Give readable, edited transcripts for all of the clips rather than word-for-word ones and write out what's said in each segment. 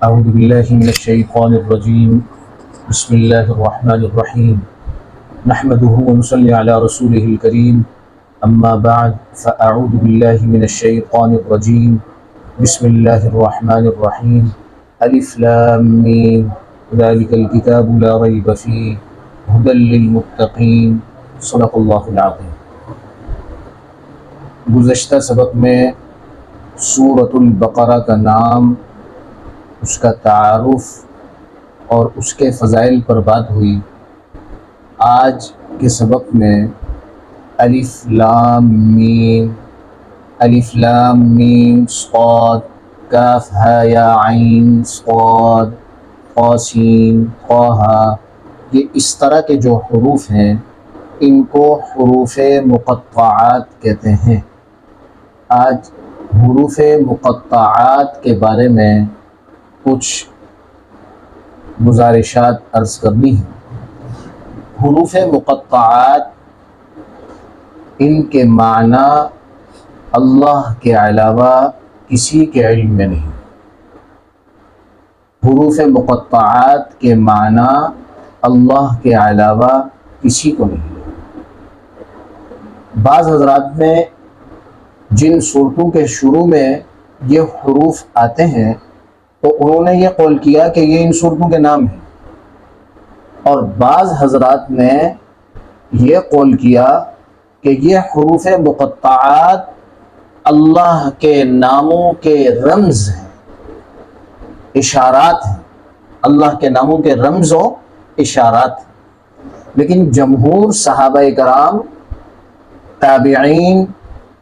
أعوذ بالله من الشيطان الرجيم. بسم الله الرحمن الرحيم. نحمده ونصلي على رسوله الكريم. أما بعد فأعوذ بالله من الشيطان الرجيم. بسم الله الرحمن الرحيم. ألف لام ميم ذلك الكتاب لا ريب فيه هدى للمتقين. صدق اللہ العظیم. گزشتہ سبق میں سورۃ البقرہ کا نام، اس کا تعارف اور اس کے فضائل پر بات ہوئی. آج کے سبق میں الف لام میم صاد کاف ہا یا عین صاد قاسین طہ، یہ اس طرح کے جو حروف ہیں ان کو حروف مقطعات کہتے ہیں. آج حروف مقطعات کے بارے میں کچھ گزارشات عرض کرنی ہیں. حروف مقطعات، ان کے معنی اللہ کے علاوہ کسی کے علم میں نہیں. حروف مقطعات کے معنی اللہ کے علاوہ کسی کو نہیں. بعض حضرات نے جن صورتوں کے شروع میں یہ حروف آتے ہیں تو انہوں نے یہ قول کیا کہ یہ ان صورتوں کے نام ہیں، اور بعض حضرات نے یہ قول کیا کہ یہ حروف مقطعات اللہ کے ناموں کے رمز ہیں، اشارات ہیں، اللہ کے ناموں کے رمز و اشارات ہیں. لیکن جمہور صحابہ کرام، تابعین،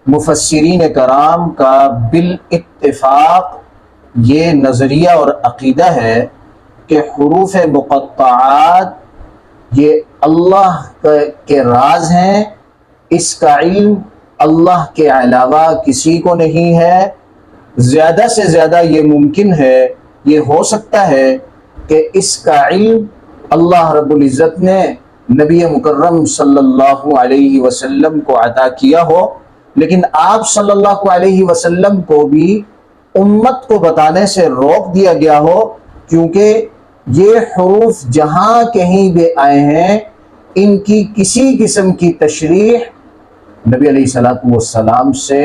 مفسرین کرام کا بالاتفاق یہ نظریہ اور عقیدہ ہے کہ حروف مقطعات یہ اللہ کے راز ہیں، اس کا علم اللہ کے علاوہ کسی کو نہیں ہے. زیادہ سے زیادہ یہ ممکن ہے، یہ ہو سکتا ہے کہ اس کا علم اللہ رب العزت نے نبی مکرم صلی اللہ علیہ وسلم کو عطا کیا ہو، لیکن آپ صلی اللہ علیہ وسلم کو بھی امت کو بتانے سے روک دیا گیا ہو، کیونکہ یہ حروف جہاں کہیں بھی آئے ہیں ان کی کسی قسم کی تشریح نبی علیہ الصلوۃ والسلام سے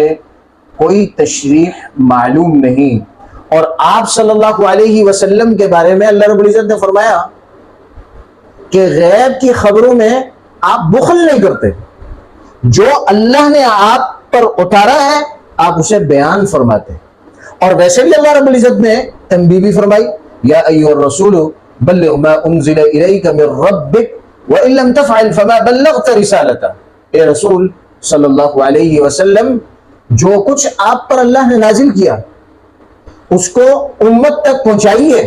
کوئی تشریح معلوم نہیں. اور آپ صلی اللہ علیہ وسلم کے بارے میں اللہ رب العزت نے فرمایا کہ غیب کی خبروں میں آپ بخل نہیں کرتے، جو اللہ نے آپ پر اتارا ہے آپ اسے بیان فرماتے. اور ویسے بھی اللہ رب العزت نے تنبیہ بھی فرمائی، یا ایھا الرسول بلغ ما انزل الیک من ربک وان لم تفعل فما بلغت رسالتہ. اے رسول صلی اللہ علیہ وسلم، جو کچھ آپ پر اللہ نے نازل کیا اس کو امت تک پہنچائیے.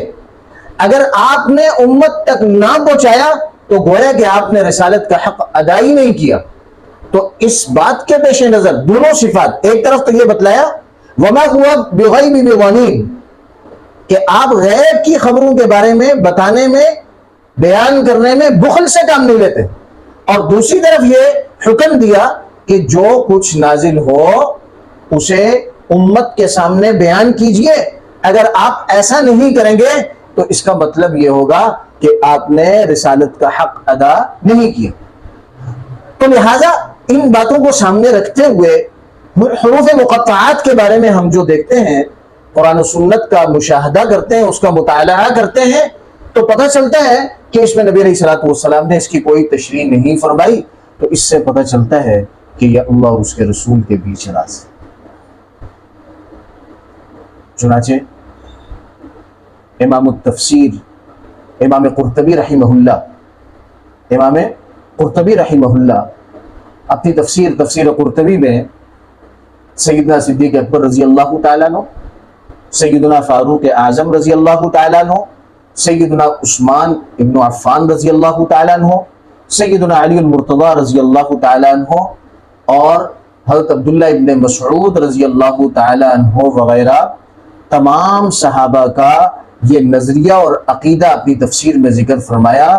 اگر آپ نے امت تک نہ پہنچایا تو گویا کہ آپ نے رسالت کا حق ادا ہی نہیں کیا. تو اس بات کے پیش نظر دونوں صفات، ایک طرف تو یہ بتلایا وما ہوا بغیب بضنین کہ آپ غیب کی خبروں کے بارے میں بتانے میں، بیان کرنے میں بخل سے کام نہیں لیتے، اور دوسری طرف یہ حکم دیا کہ جو کچھ نازل ہو اسے امت کے سامنے بیان کیجئے. اگر آپ ایسا نہیں کریں گے تو اس کا مطلب یہ ہوگا کہ آپ نے رسالت کا حق ادا نہیں کیا. تو لہذا ان باتوں کو سامنے رکھتے ہوئے حروف مقطعات کے بارے میں ہم جو دیکھتے ہیں، قرآن و سنت کا مشاہدہ کرتے ہیں، اس کا مطالعہ کرتے ہیں، تو پتہ چلتا ہے کہ اس میں نبی علیہ الصلوۃ والسلام نے اس کی کوئی تشریح نہیں فرمائی. تو اس سے پتہ چلتا ہے کہ یہ اللہ اور اس کے رسول کے بیچ راز ہے. چنانچہ امام التفسیر امام قرطبی رحمہ اللہ اپنی تفسیر قرطبی میں سیدنا صدیق اکبر رضی اللہ تعالیٰ عنہ، سیدنا فاروق اعظم رضی اللہ تعالیٰ عنہ، سیدنا عثمان ابن عفان رضی اللہ تعالیٰ عنہ، سیدنا علی المرتضی رضی اللہ تعالیٰ عنہ، اور حضرت عبداللہ ابن مسعود رضی اللہ تعالیٰ عنہ وغیرہ تمام صحابہ کا یہ نظریہ اور عقیدہ اپنی تفسیر میں ذکر فرمایا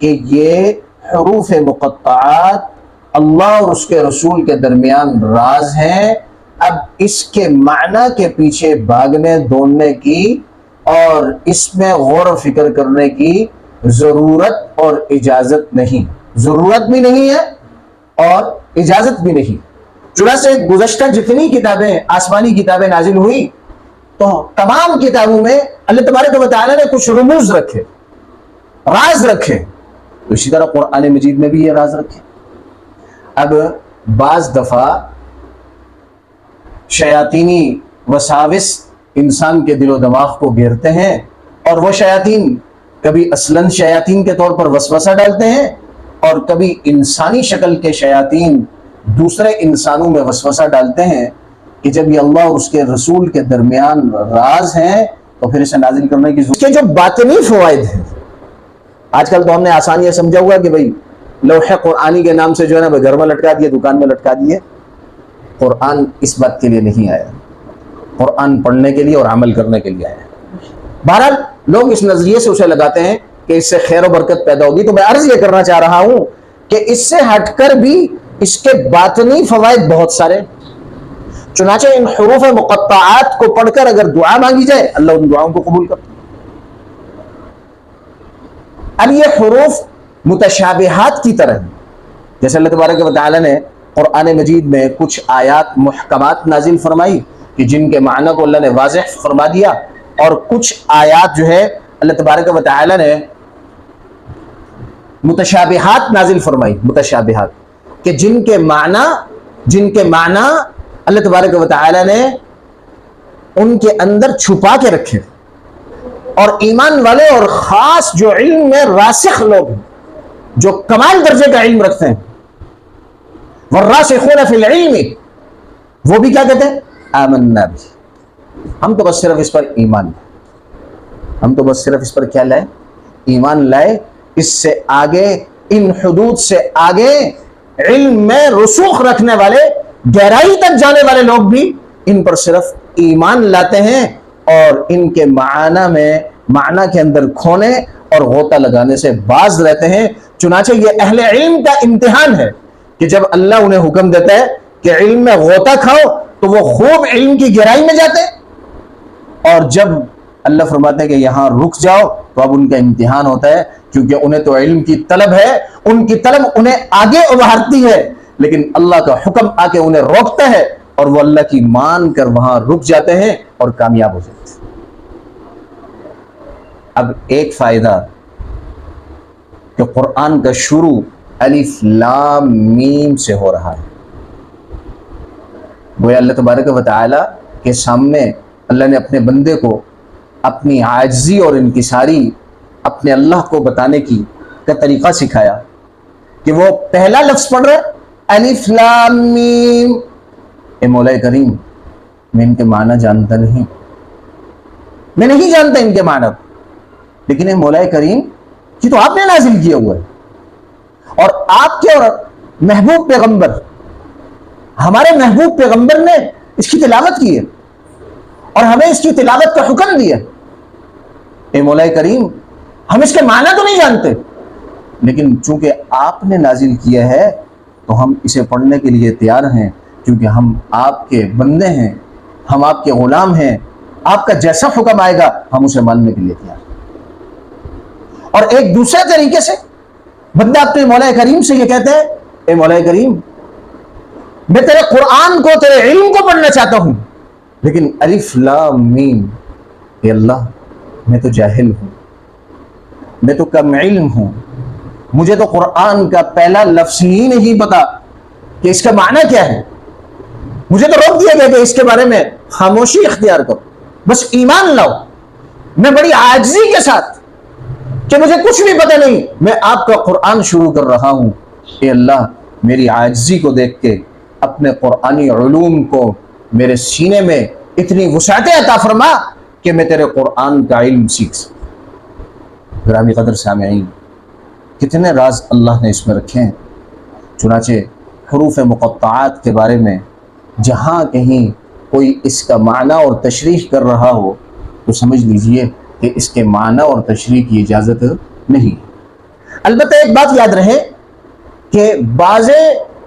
کہ یہ حروف مقطعات اللہ اور اس کے رسول کے درمیان راز ہیں. اب اس کے معنی کے پیچھے بھاگنے دوڑنے کی اور اس میں غور و فکر کرنے کی ضرورت اور اجازت نہیں، ضرورت بھی نہیں ہے اور اجازت بھی نہیں۔ چنانچہ گزشتہ جتنی کتابیں آسمانی کتابیں نازل ہوئی تو تمام کتابوں میں اللہ تبارک و تعالیٰ نے کچھ رموز رکھے، راز رکھے، تو اسی طرح قرآن مجید میں بھی یہ راز رکھے۔ اب بعض دفعہ شیاطینی وساوس انسان کے دل و دماغ کو گھیرتے ہیں، اور وہ شیاطین کبھی اصلاً شیاطین کے طور پر وسوسہ ڈالتے ہیں، اور کبھی انسانی شکل کے شیاطین دوسرے انسانوں میں وسوسہ ڈالتے ہیں کہ جب یہ اللہ اور اس کے رسول کے درمیان راز ہیں تو پھر اسے نازل کرنے کی ضرورت ہے۔ جو باطنی فوائد ہیں، آج کل تو ہم نے آسان یہ سمجھا ہوا کہ بھئی لوح قرآنی کے نام سے جو ہے نا گھر میں لٹکا دیے، دکان میں لٹکا دیے۔ قرآن اس بات کے لیے نہیں آیا، قرآن پڑھنے کے لیے اور عمل کرنے کے لیے آیا۔ بہرحال لوگ اس نظریے سے اسے لگاتے ہیں کہ اس سے خیر و برکت پیدا ہوگی، تو میں عرض یہ کرنا چاہ رہا ہوں کہ اس سے ہٹ کر بھی اس کے باطنی فوائد بہت سارے۔ چنانچہ ان حروف مقطعات کو پڑھ کر اگر دعا مانگی جائے اللہ ان دعاؤں کو قبول کرتا ہے۔ اب یہ حروف متشابہات کی طرح ہیں، جیسے اللہ تبارک و تعالیٰ نے قرآن مجید میں کچھ آیات محکمات نازل فرمائی کہ جن کے معنی کو اللہ نے واضح فرما دیا، اور کچھ آیات جو ہے اللہ تبارک و تعالیٰ نے متشابہات نازل فرمائی، متشابہات کہ جن کے معنی اللہ تبارک و تعالیٰ نے ان کے اندر چھپا کے رکھے، اور ایمان والے اور خاص جو علم میں راسخ لوگ ہیں، جو کمال درجے کا علم رکھتے ہیں، والراسخون فی العلم، وہ بھی کیا کہتے ہیں؟ آمنا بھی، ہم تو بس صرف اس پر ایمان لائے، ہم تو بس صرف اس پر کیا لائے؟ ایمان لائے۔ اس سے آگے، ان حدود سے آگے علم میں رسوخ رکھنے والے، گہرائی تک جانے والے لوگ بھی ان پر صرف ایمان لاتے ہیں، اور ان کے معنی کے اندر کھونے اور غوطہ لگانے سے باز رہتے ہیں۔ چنانچہ یہ اہل علم کا امتحان ہے کہ جب اللہ انہیں حکم دیتا ہے کہ علم میں غوطہ کھاؤ تو وہ خوب علم کی گہرائی میں جاتے ہیں، اور جب اللہ فرماتے ہیں کہ یہاں رک جاؤ تو اب ان کا امتحان ہوتا ہے، کیونکہ انہیں تو علم کی طلب ہے، ان کی طلب انہیں آگے ابھارتی ہے، لیکن اللہ کا حکم آ کے انہیں روکتا ہے، اور وہ اللہ کی مان کر وہاں رک جاتے ہیں اور کامیاب ہو جاتے ہیں۔ اب ایک فائدہ کہ قرآن کا شروع الف لام میم سے ہو رہا ہے، وہ اللہ تبارک و تعالی کے سامنے اللہ نے اپنے بندے کو اپنی عاجزی اور انکساری اپنے اللہ کو بتانے کا طریقہ سکھایا کہ وہ پہلا لفظ پڑھ رہا ہے الف لام میم۔ اے مولا کریم، میں ان کے معنی جانتا نہیں، میں نہیں جانتا ان کے معنی، لیکن اے مولا کریم یہ تو آپ نے نازل کیا ہوا ہے، اور آپ کے اور محبوب پیغمبر، ہمارے محبوب پیغمبر نے اس کی تلاوت کی ہے اور ہمیں اس کی تلاوت کا حکم دیا۔ اے مولا کریم، ہم اس کے معنی تو نہیں جانتے، لیکن چونکہ آپ نے نازل کیا ہے تو ہم اسے پڑھنے کے لیے تیار ہیں، کیونکہ ہم آپ کے بندے ہیں، ہم آپ کے غلام ہیں، آپ کا جیسا حکم آئے گا ہم اسے ماننے کے لیے تیار ہیں۔ اور ایک دوسرے طریقے سے بندہ اپنے مولا کریم سے یہ کہتا ہے اے مولا کریم، میں تیرے قرآن کو، تیرے علم کو پڑھنا چاہتا ہوں، لیکن الف لام میم، اے اللہ میں تو جاہل ہوں، میں تو کم علم ہوں، مجھے تو قرآن کا پہلا لفظ ہی نہیں پتا کہ اس کا معنی کیا ہے، مجھے تو روک دیا گیا کہ اس کے بارے میں خاموشی اختیار کرو، بس ایمان لاؤ۔ میں بڑی عاجزی کے ساتھ کہ مجھے کچھ بھی پتہ نہیں، میں آپ کا قرآن شروع کر رہا ہوں، اے اللہ میری عاجزی کو دیکھ کے اپنے قرآنی علوم کو میرے سینے میں اتنی وسعت عطا فرما کہ میں تیرے قرآن کا علم سیکھ سکوں۔ گرامی قدر سامعین، کتنے راز اللہ نے اس میں رکھے ہیں۔ چنانچہ حروف مقطعات کے بارے میں جہاں کہیں کوئی اس کا معنی اور تشریح کر رہا ہو تو سمجھ لیجئے کہ اس کے معنی اور تشریح کی اجازت نہیں۔ البتہ ایک بات یاد رہے کہ بعض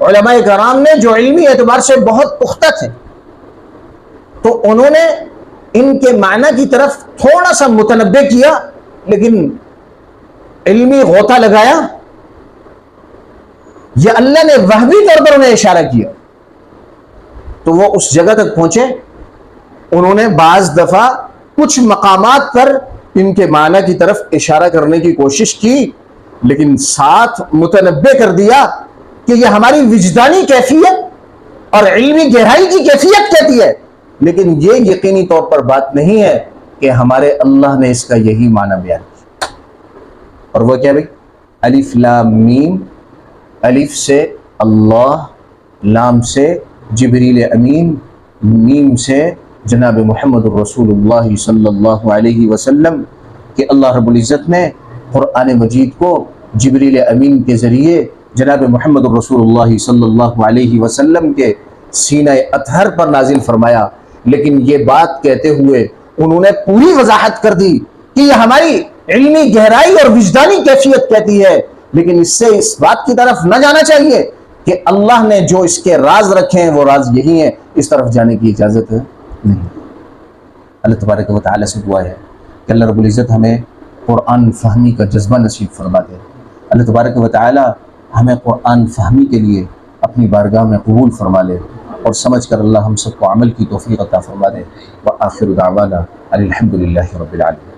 علماء کرام نے جو علمی اعتبار سے بہت پختہ تھے، تو انہوں نے ان کے معنی کی طرف تھوڑا سا متنبع کیا، لیکن علمی غوطہ لگایا، یا اللہ نے وہمی طور پر انہیں اشارہ کیا، تو وہ اس جگہ تک پہنچے۔ انہوں نے بعض دفعہ کچھ مقامات پر ان کے معنی کی طرف اشارہ کرنے کی کوشش کی، لیکن ساتھ متنبع کر دیا کہ یہ ہماری وجدانی کیفیت اور علمی گہرائی کی کیفیت کہتی ہے، لیکن یہ یقینی طور پر بات نہیں ہے کہ ہمارے اللہ نے اس کا یہی معنی بیان کیا۔ اور وہ کیا بھائی؟ الف لام میم، الف سے اللہ، لام سے جبریل امین، میم سے جناب محمد الرسول اللہ صلی اللہ علیہ وسلم، کہ اللہ رب العزت نے قرآن مجید کو جبریل امین کے ذریعے جناب محمد الرسول اللہ صلی اللہ علیہ وسلم کے سینہ اطہر پر نازل فرمایا۔ لیکن یہ بات کہتے ہوئے انہوں نے پوری وضاحت کر دی کہ یہ ہماری علمی گہرائی اور وجدانی کیفیت کہتی ہے، لیکن اس سے اس بات کی طرف نہ جانا چاہیے کہ اللہ نے جو اس کے راز رکھے ہیں وہ راز یہی ہیں، اس طرف جانے کی اجازت نہیں۔ اللہ تبارک و تعالیٰ سے دعا ہے کہ اللہ رب العزت ہمیں قرآن فہمی کا جذبہ نصیب فرما دے۔ اللہ تبارک و تعالیٰ ہمیں قرآن فہمی کے لیے اپنی بارگاہ میں قبول فرما لے، اور سمجھ کر اللہ ہم سب کو عمل کی توفیق عطا فرما دے۔ وآخر دعوانا الحمد للہ رب العالمین،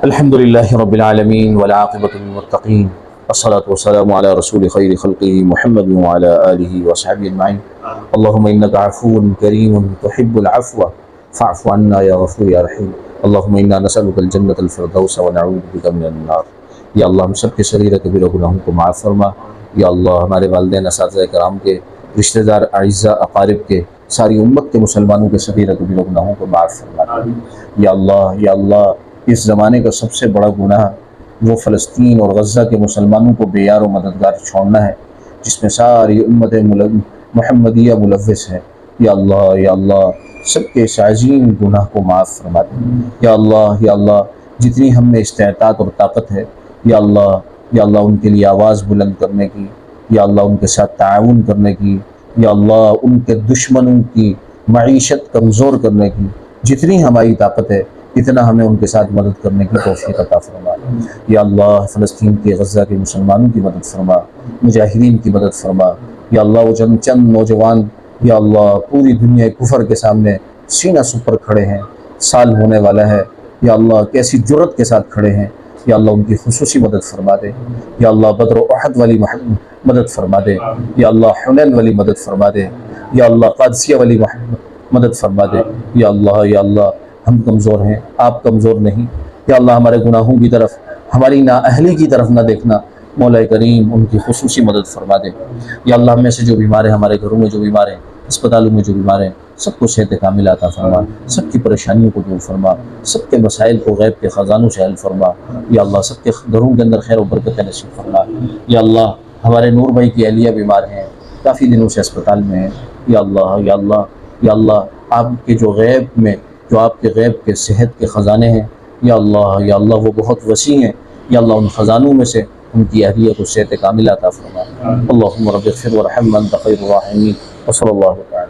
الحمد للہ رب العالمین والعاقبۃ للمتقین، والصلاة والسلام على رسول خیر خلقہ محمد وعلى آلہ وصحبہ اجمعین۔ اللہم انک عفو کریم تحب العفو فاعف عنا یا غفور یا رحیم۔ اللہم انا نسألک الجنة الفردوس ونعوذ بک من النار۔ یا اللہ ہم سب کے صغیرہ کبیرہ گناہوں کو معاف فرما۔ یا اللہ ہمارے والدین، اساتذہ کرام کے، رشتہ دار، اعزاء، اقارب کے، ساری امت کے مسلمانوں کے صغیرہ کبیرہ گناہوں کو معاف فرما۔ یا اللہ اس زمانے کا سب سے بڑا گناہ وہ فلسطین اور غزہ کے مسلمانوں کو بے یار و مددگار چھوڑنا ہے، جس میں ساری امت محمدیہ ملوث ہے۔ یا اللہ سب کے اس عظیم گناہ کو معاف فرما دے۔ یا اللہ جتنی ہم میں استطاعت اور طاقت ہے، یا اللہ ان کے لیے آواز بلند کرنے کی، یا اللہ ان کے ساتھ تعاون کرنے کی، یا اللہ ان کے دشمنوں کی معیشت کمزور کرنے کی جتنی ہماری طاقت ہے، اتنا ہمیں ان کے ساتھ مدد کرنے کی توفیق عطا فرما۔ یا اللہ فلسطین کے، غزہ کے مسلمانوں کی مدد فرما، مجاہدین کی مدد فرما۔ یا اللہ وہ چند نوجوان، یا اللہ پوری دنیا کفر کے سامنے سینہ سپر کھڑے ہیں، سال ہونے والا ہے، یا اللہ کیسی جرت کے ساتھ کھڑے ہیں، یا اللہ ان کی خصوصی مدد فرما دے۔ یا اللہ بدر و احد والی مدد فرما دے، یا اللہ حنین والی مدد فرما دے، یا اللہ قادسیہ والی مدد فرما دے۔ یا اللہ ہم کمزور ہیں، آپ کمزور نہیں۔ یا اللہ ہمارے گناہوں کی طرف، ہماری نااہلی کی طرف نہ دیکھنا، مولا کریم ان کی خصوصی مدد فرما دے۔ یا اللہ ہم میں سے جو بیمار ہیں، ہمارے گھروں میں جو بیمار ہیں، اسپتالوں میں جو بیمار ہیں، سب کو صحت کاملہ عطا فرما، سب کی پریشانیوں کو دور فرما، سب کے مسائل کو غیب کے خزانوں سے حل فرما۔ یا اللہ سب کے گھروں کے اندر خیر و برکت نصیب فرما۔ یا اللہ ہمارے نور بھائی کی اہلیہ بیمار ہیں، کافی دنوں سے اسپتال میں ہیں۔ یا اللہ آپ کے جو غیب میں، جو آپ کے غیب کے صحت کے خزانے ہیں، یا اللہ وہ بہت وسیع ہیں۔ یا اللہ ان خزانوں میں سے ان کی اہلیہ کو صحت کاملہ عطا فرما۔ اللہم رب اغفر ورحم وانت خیر الراحمین، وصلی اللہ تعالی